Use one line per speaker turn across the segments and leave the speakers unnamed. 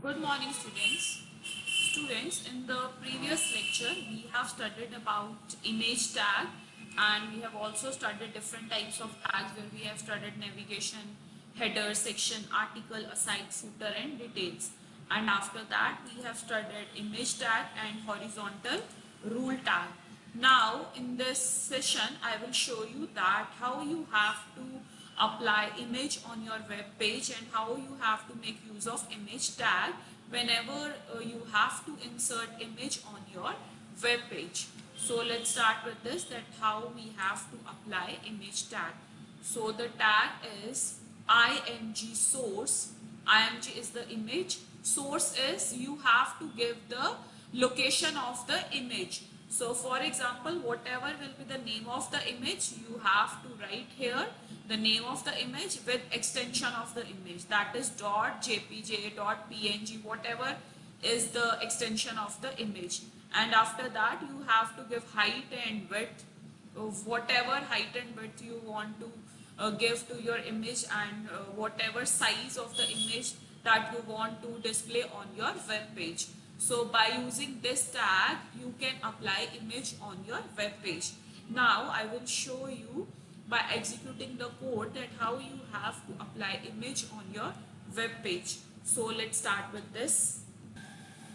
Good morning, students. Students, in the previous lecture, we have studied about image tag, and we have also studied different types of tags where we have studied navigation, header, section, article, aside, footer, and details. And after that, we have studied image tag and horizontal rule tag. Now, in this session, I will show you that how you have to apply image on your web page and how you have to make use of image tag whenever you have to insert image on your web page. So let's start with this, that how we have to apply image tag. So the tag is img source. Img is the image, source is you have to give the location of the image. So for example, whatever will be the name of the image, you have to write here the name of the image with extension of the image, that is .jpg, .png, whatever is the extension of the image. And after that you have to give height and width of whatever height and width you want to give to your image, and whatever size of the image that you want to display on your web page. So by using this tag, you can apply image on your web page. Now I will show you by executing the code that how you have to apply image on your web page. So let's start with this.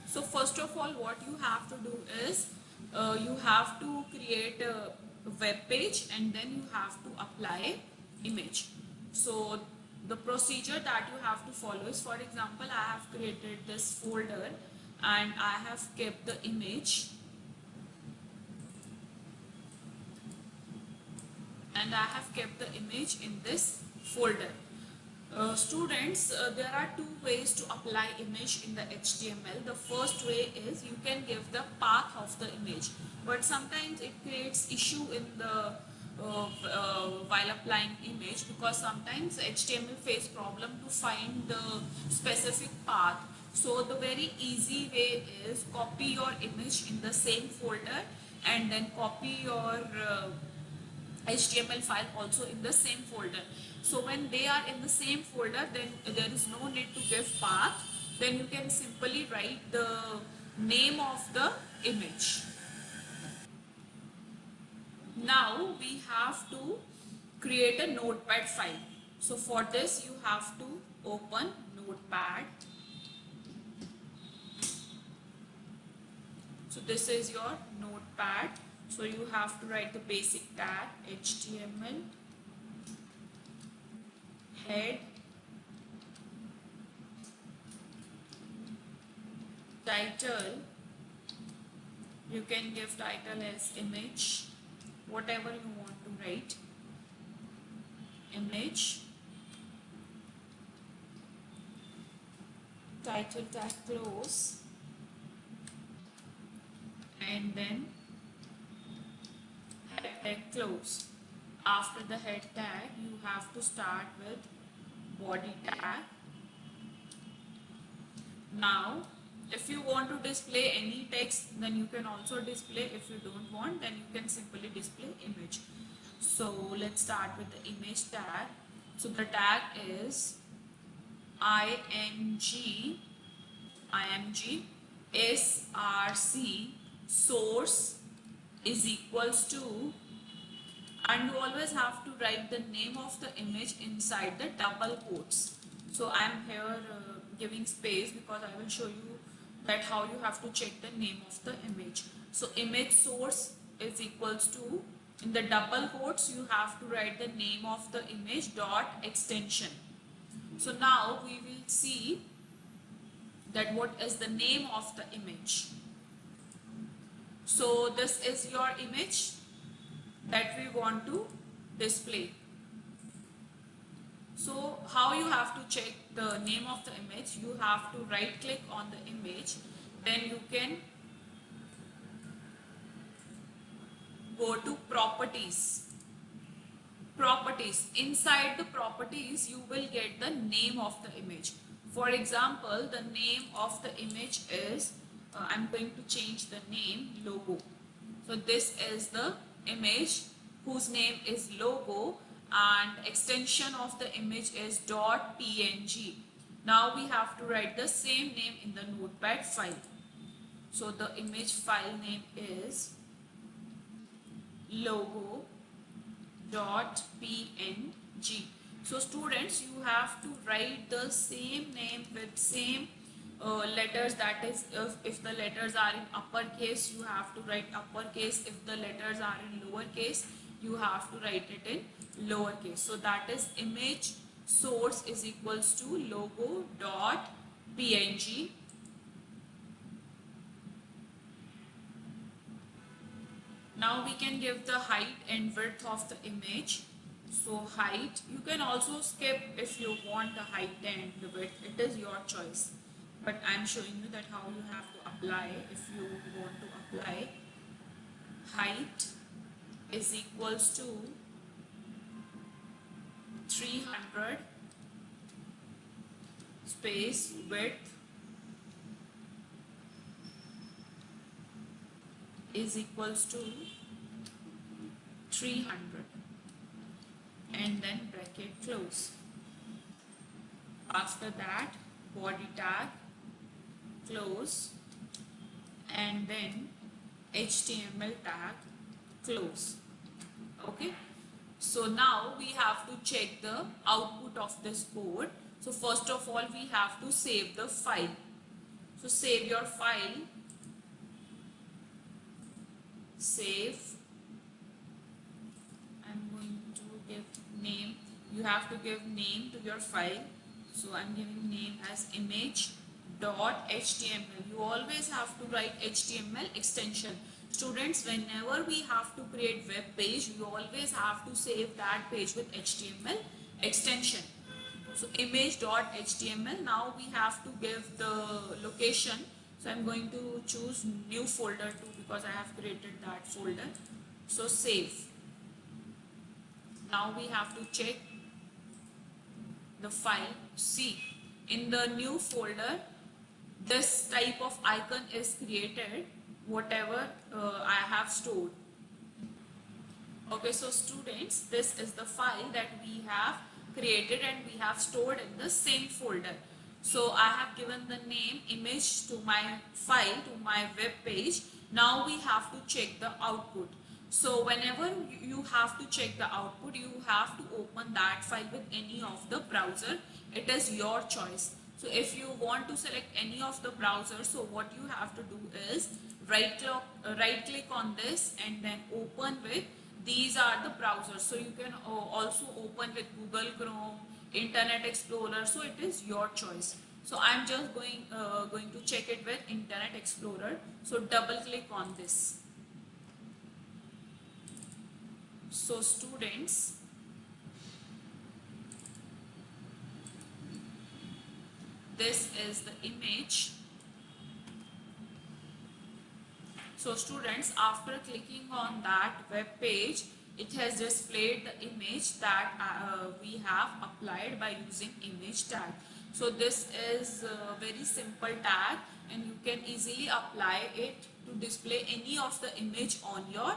So first of all, what you have to do is you have to create a web page and then you have to apply image. So the procedure that you have to follow is, for example, I have created this folder and I have kept the image, and I have kept the image in this folder. Students, there are two ways to apply image in the HTML. The first way is you can give the path of the image, but sometimes it creates issue in the while applying image, because sometimes HTML face problem to find the specific path. So the very easy way is copy your image in the same folder and then copy your HTML file also in the same folder. So when they are in the same folder, then there is no need to give path. Then you can simply write the name of the image. Now we have to create a notepad file. So for this you have to open notepad. So this is your notepad. So you have to write the basic tag HTML, head, title. You can give title as image, whatever you want to write. Image, title tag close, and then head tag close. After the head tag, you have to start with body tag. Now, if you want to display any text, then you can also display. If you don't want, then you can simply display image. So let's start with the image tag. So the tag is img src source is equals to, and you always have to write the name of the image inside the double quotes. So I am here giving space because I will show you that how you have to check the name of the image. So image source is equals to, in the double quotes you have to write the name of the image dot extension. So now we will see that what is the name of the image. So this is your image that we want to display. So how you have to check the name of the image? You have to right click on the image, then you can go to properties. Inside the properties you will get the name of the image. For example, the name of the image is I'm going to change the name logo. So this is the image whose name is logo, and extension of the image is .png. Now we have to write the same name in the notepad file. So the image file name is logo.png. So students, you have to write the same name with same letters. That is, if the letters are in uppercase, you have to write uppercase. If the letters are in lowercase, you have to write it in lowercase. So that is image source is equals to logo.png. Now we can give the height and width of the image. So height, you can also skip if you want the height and the width. It is your choice. But I am showing you that how you have to apply. If you want to apply, height is equals to 300 space width is equals to 300 and then bracket close. After that, body tag close and then HTML tag close. Okay, so now we have to check the output of this code. So first of all, we have to save the file. So save your file, save. I'm going to give name. You have to give name to your file. So I'm giving name as image.html. You always have to write HTML extension. Students, whenever we have to create web page, we always have to save that page with HTML extension. So image.html. Now we have to give the location. So I'm going to choose new folder too because I have created that folder. So save. Now we have to check the file. See, in the new folder, this type of icon is created, whatever I have stored. Okay, so students, this is the file that we have created and we have stored in the same folder. So I have given the name image to my file, to my web page. Now we have to check the output. So whenever you have to check the output, you have to open that file with any of the browser. It is your choice. So if you want to select any of the browsers, so what you have to do is right click on this and then open with, these are the browsers. So you can also open with Google Chrome, Internet Explorer. So it is your choice. So I'm just going to check it with Internet Explorer. So double click on this. So students, this is the image. So students, after clicking on that web page, it has displayed the image that we have applied by using image tag. So this is a very simple tag and you can easily apply it to display any of the image on your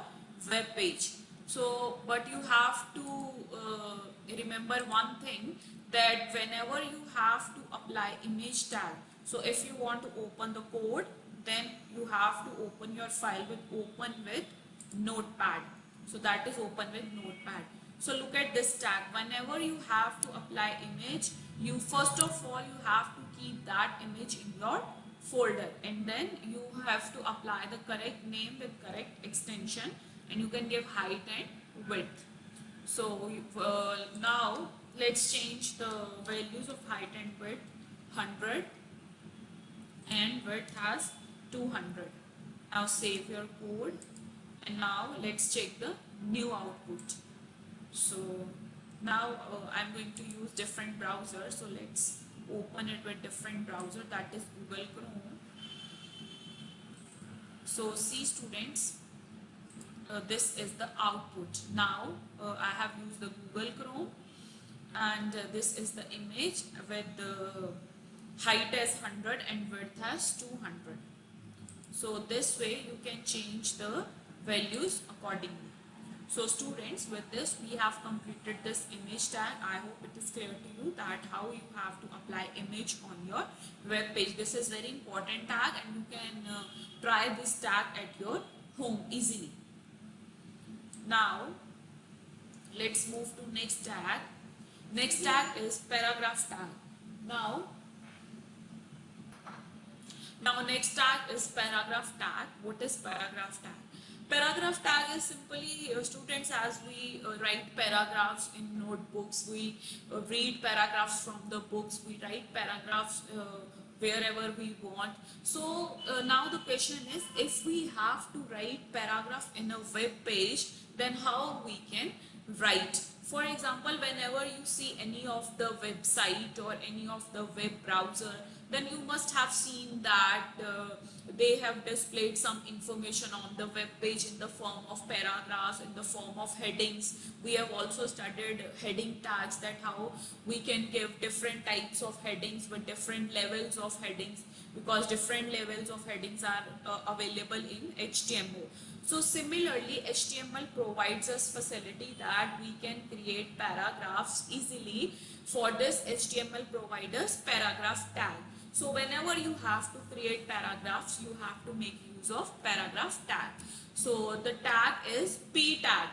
web page. So, but you have to remember one thing, that whenever you have to apply image tag, so if you want to open the code, then you have to open your file with notepad. So that is open with notepad. So look at this tag. Whenever you have to apply image, you first of all you have to keep that image in your folder and then you have to apply the correct name with correct extension and you can give height and width. So now let's change the values of height and width. 100 and width as 200. Now save your code and now let's check the new output. So now I'm going to use different browser. So let's open it with different browser, that is Google Chrome. So see students, this is the output. Now I have used the Google Chrome and this is the image with the height as 100 and width as 200. So this way you can change the values accordingly. So students, with this we have completed this image tag. I hope it is clear to you that how you have to apply image on your web page. This is very important tag and you can try this tag at your home easily. Now let's move to next tag. Next tag is paragraph tag. Now next tag is paragraph tag. What is paragraph tag? Paragraph tag is simply students, as we write paragraphs in notebooks, we read paragraphs from the books, we write paragraphs wherever we want. So now the question is, if we have to write paragraph in a web page, then how we can write? For example, whenever you see any of the website or any of the web browser, then you must have seen that they have displayed some information on the web page in the form of paragraphs, in the form of headings. We have also studied heading tags, that how we can give different types of headings with different levels of headings, because different levels of headings are available in HTML. So similarly, HTML provides us facility that we can create paragraphs easily. For this, HTML provides us paragraph tag. So whenever you have to create paragraphs, you have to make use of paragraph tag. So the tag is p tag.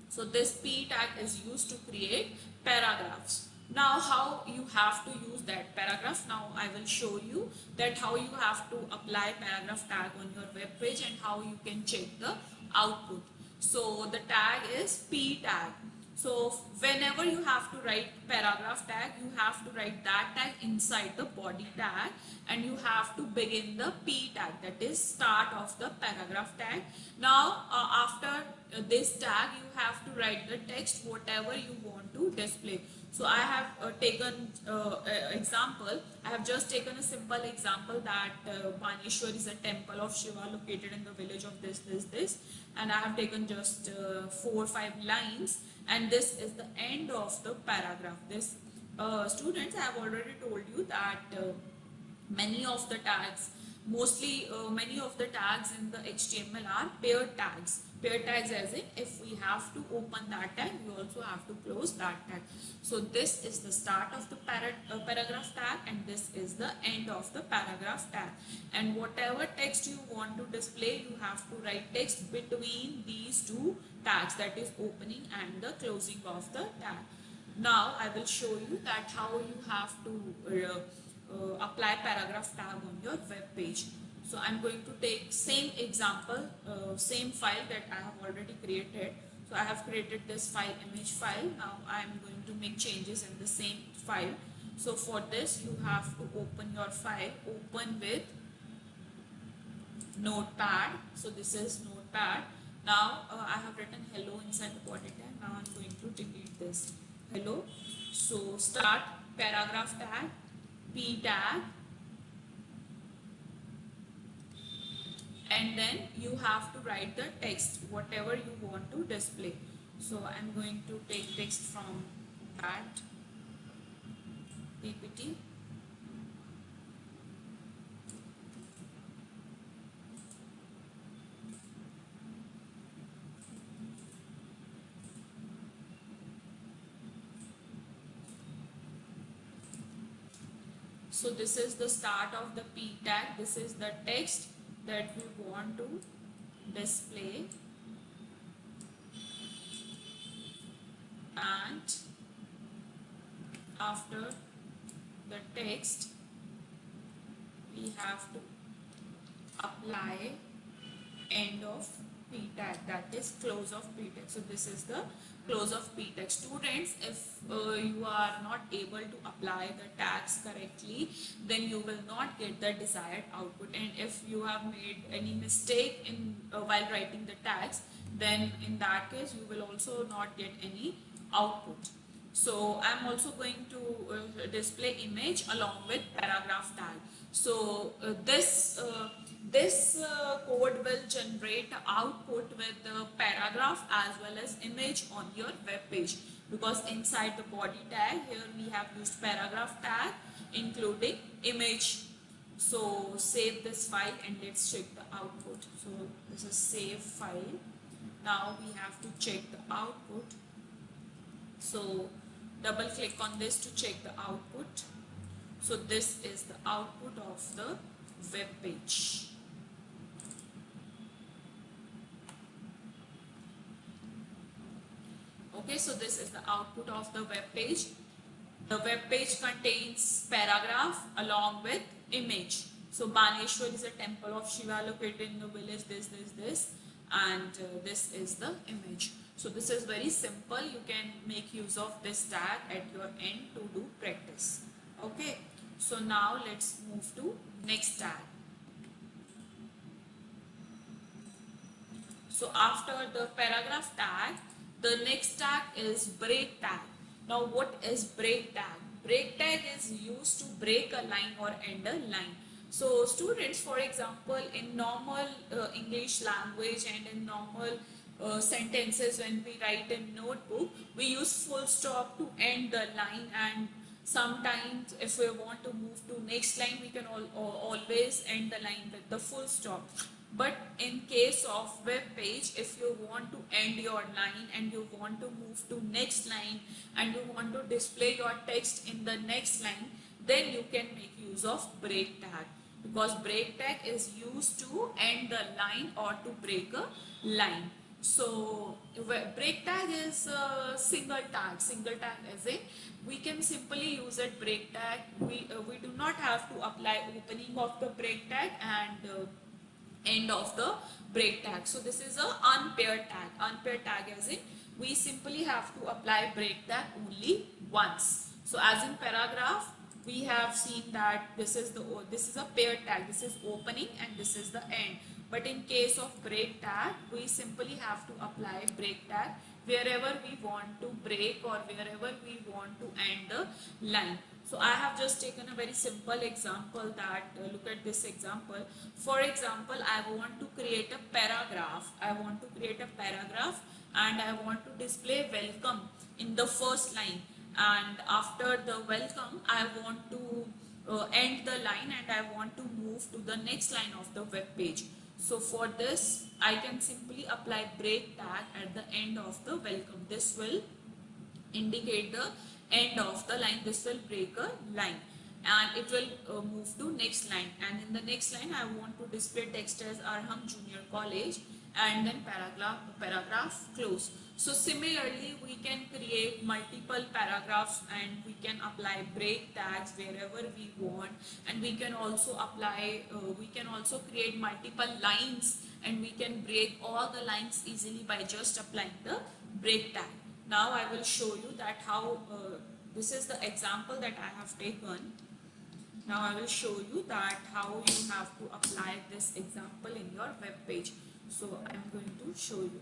So this p tag is used to create paragraphs. Now how you have to use that paragraph? Now I will show you that how you have to apply paragraph tag on your web page and how you can check the output. So the tag is p tag. So whenever you have to write paragraph tag, you have to write that tag inside the body tag, and you have to begin the p tag, that is start of the paragraph tag. Now after this tag, you have to write the text whatever you want to display. So I have taken example. I have just taken a simple example that Baneshwar is a temple of Shiva located in the village of this, and I have taken just 4 or 5 lines, and this is the end of the paragraph. This students, I have already told you that many of the tags, many of the tags in the HTML are paired tags. Paired tags as in, if we have to open that tag, we also have to close that tag. So this is the start of the paragraph tag, and this is the end of the paragraph tag. And whatever text you want to display, you have to write text between these two tags, that is opening and the closing of the tag. Now I will show you that how you have to apply paragraph tag on your web page. So I'm going to take same example, same file that I have already created. So I have created this file, image file. Now I'm going to make changes in the same file. So for this, you have to open your file, open with Notepad. So this is Notepad. Now I have written hello inside the body tag. Now I'm going to delete this hello. So start paragraph tag, p tag, and then you have to write the text whatever you want to display. So I'm going to take text from that PPT. So this is the start of the p tag. This is the text that we want to display, and after the text we have to apply end of p tag, that is close of p tag. So this is the close of p tag. Students, if you are not able to apply the tags correctly, then you will not get the desired output. And if you have made any mistake in while writing the tags, then in that case you will also not get any output. So I'm also going to display image along with paragraph tag. So this code will generate output with the paragraph as well as image on your web page, because inside the body tag here we have used paragraph tag including image. So save this file and let's check the output. So this is save file, Now we have to check the output. So double click on this to check the output. So this is the output of the web page. Okay, so this is the output of the web page. The web page contains paragraph along with image. So Baneshwar is a temple of Shiva located in the village this, and this is the image. So this is very simple. You can make use of this tag at your end to do practice. Okay, so now let's move to next tag. So after the paragraph tag, the next tag is break tag. Now what is break tag? Break tag is used to break a line or end a line. So students, for example, in normal English language and in normal sentences, when we write in notebook, we use full stop to end the line, and sometimes if we want to move to next line, we can always end the line with the full stop. But in case of web page, if you want to end your line and you want to move to next line and you want to display your text in the next line, then you can make use of break tag, because break tag is used to end the line or to break a line. So break tag is a single tag. Single tag as in we can simply use it break tag. We do not have to apply opening of the break tag and end of the break tag. So this is a unpaired tag. Unpaired tag as in we simply have to apply break tag only once. So as in paragraph, we have seen that this is a paired tag. This is opening and this is the end. But in case of break tag, we simply have to apply break tag wherever we want to break or wherever we want to end the line. So I have just taken a very simple example that look at this example. For example, I want to create a paragraph. And I want to display welcome in the first line. And after the welcome, I want to end the line and I want to move to the next line of the web page. So for this, I can simply apply break tag at the end of the welcome. This will indicate the end of the line. This will break a line and it will move to next line, and in the next line I want to display text as Arham Junior College and then paragraph close. So similarly we can create multiple paragraphs and we can apply break tags wherever we want, and we can also apply we can also create multiple lines and we can break all the lines easily by just applying the break tag. Now I will show you that how this is the example that I have taken. Now I will show you that how you have to apply this example in your web page. So I'm going to show you.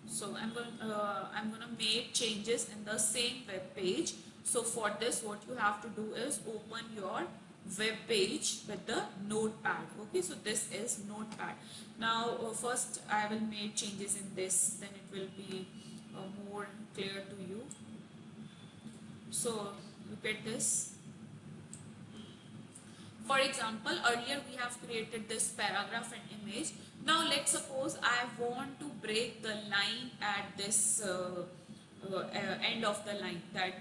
So I'm going to make changes in the same web page. So for this, what you have to do is open your web page with the notepad. Okay, so this is notepad. Now first I will make changes in this, then it will be more clear to you. So look at this. For example, earlier we have created this paragraph and image. Now let's suppose I want to break the line at this end of the line, that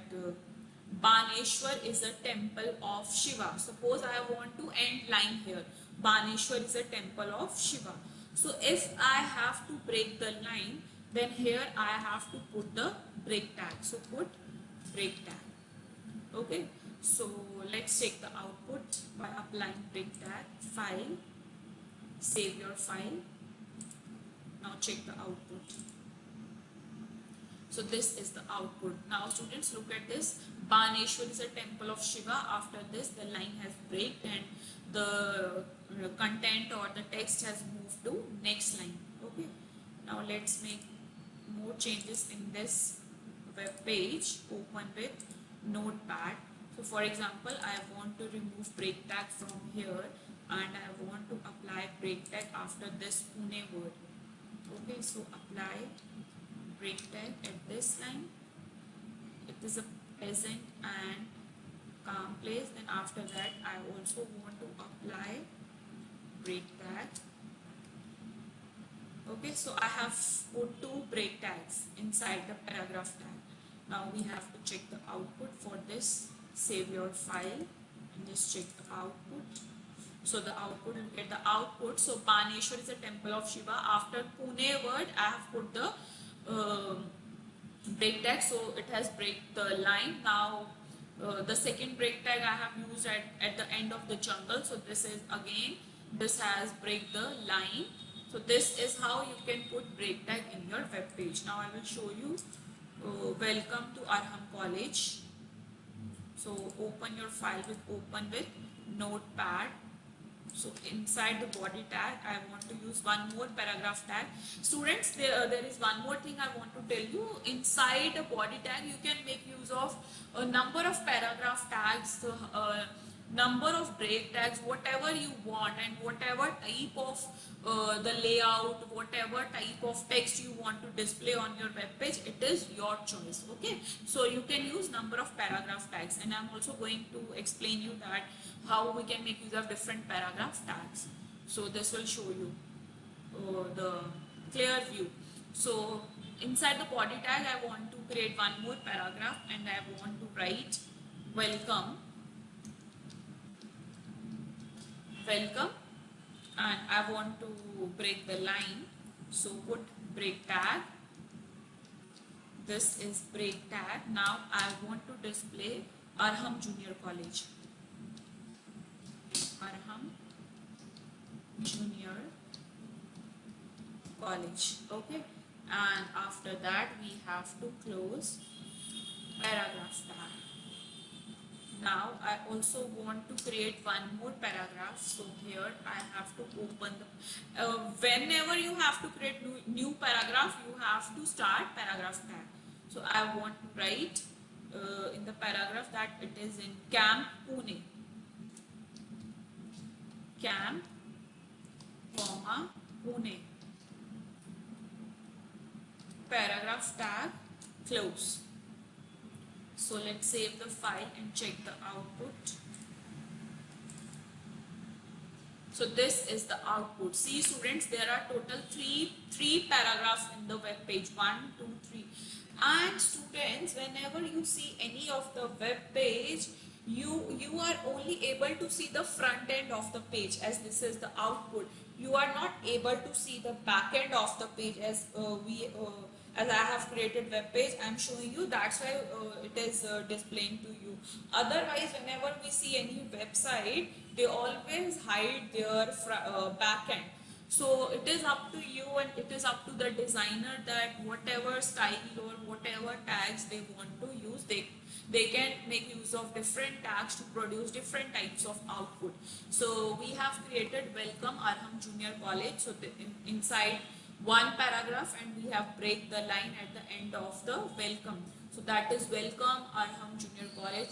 Baneshwar is a temple of Shiva. Suppose I want to end line here. Baneshwar is a temple of Shiva. So if I have to break the line, then here I have to put the break tag. So put break tag. Okay. So let's check the output by applying break tag. File, save your file. Now check the output. So this is the output. Now students, look at this. Baneshwar is a temple of Shiva. After this the line has break and the content or the text has moved to next line. Okay. Now let's make more changes in this web page. Open with notepad. So for example, I want to remove break tag from here and I want to apply break tag after this Pune word. Okay, so apply break tag at this line. It is a pleasant and calm place. Then after that I also want to apply break tag Okay, so I have put two break tags inside the paragraph tag. Now we have to check the output for this. Save your file and just check the output. So the output, will get the output. So Baneshwar is a temple of Shiva. After Pune word, I have put the break tag, so it has break the line. Now the second break tag I have used at the end of the jungle, so this is again, this has break the line. So this is how you can put break tag in your web page. Now I will show you. Welcome to Arham College. So open your file with open with notepad. So inside the body tag, I want to use one more paragraph tag. Students, there is one more thing I want to tell you. Inside a body tag, you can make use of a number of paragraph tags, number of break tags, whatever you want, and whatever type of the layout, whatever type of text you want to display on your web page, it is your choice. Okay, so you can use number of paragraph tags, and I'm also going to explain you that how we can make use of different paragraph tags. So this will show you the clear view. So inside the body tag, I want to create one more paragraph, and I want to write welcome, welcome, and I want to break the line. So put break tag. This is break tag. Now I want to display Arham Junior College. Arham Junior College. Okay, and after that we have to close paragraph tag. Now I also want to create one more paragraph. So here I have to open the whenever you have to create new paragraph, you have to start paragraph tag. So I want to write in the paragraph that it is in Camp Pune. Camp, comma, Pune. Paragraph tag, close. So let's save the file and check the output. So this is the output. See students, there are total three paragraphs in the web page. 1, 2, 3. And students, whenever you see any of the web page, you are only able to see the front end of the page, as this is the output. You are not able to see the back end of the page, as as I have created web page. I am showing you, that's why it is displaying to you. Otherwise, whenever we see any website, they always hide their back end. So it is up to you, and it is up to the designer that whatever style or whatever tags they want to use, they can make use of different tags to produce different types of output. So we have created welcome Arham Junior College. So inside one paragraph, and we have break the line at the end of the welcome. So that is welcome Arham Junior College.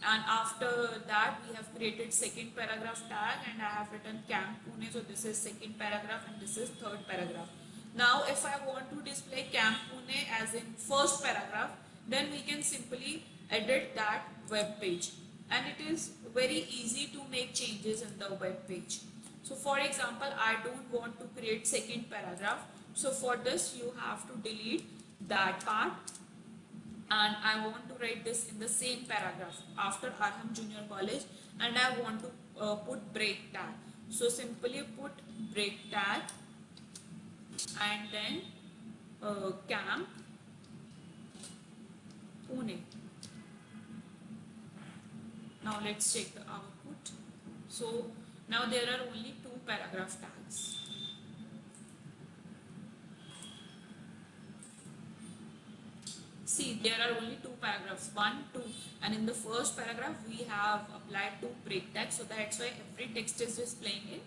And after that we have created second paragraph tag, and I have written Camp Pune. So this is second paragraph and this is third paragraph. Now if I want to display Camp Pune as in first paragraph, then we can simply edit that web page, and it is very easy to make changes in the web page. So for example, I don't want to create second paragraph. So for this you have to delete that part, and I want to write this in the same paragraph after Arham Junior College, and I want to put break tag. So simply put break tag and then Camp Pune. Now let's check the output. So now there are only two paragraph tags. See, there are only two paragraphs, 1, 2, and in the first paragraph we have applied two break tags, so that's why every text is displaying in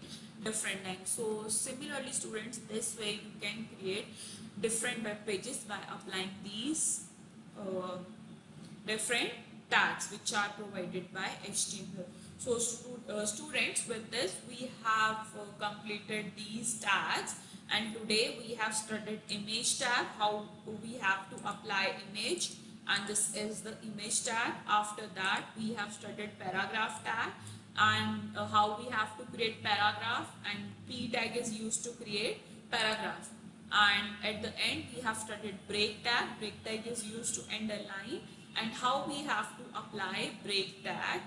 different length. So similarly students, this way you can create different web pages by applying these different tags which are provided by HTML. So students, with this we have completed these tags, and today we have studied image tag, how we have to apply image, and this is the image tag. After that we have studied paragraph tag, and how we have to create paragraph, and p tag is used to create paragraph. and at the end we have studied break tag. Break tag is used to end a line, and how we have to apply break tag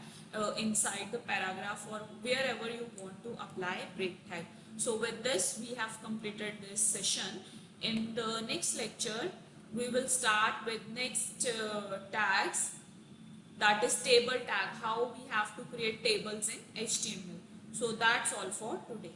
inside the paragraph or wherever you want to apply break tag. So with this we have completed this session. In the next lecture we will start with next tags, that is table tag, how we have to create tables in HTML. So that's all for today.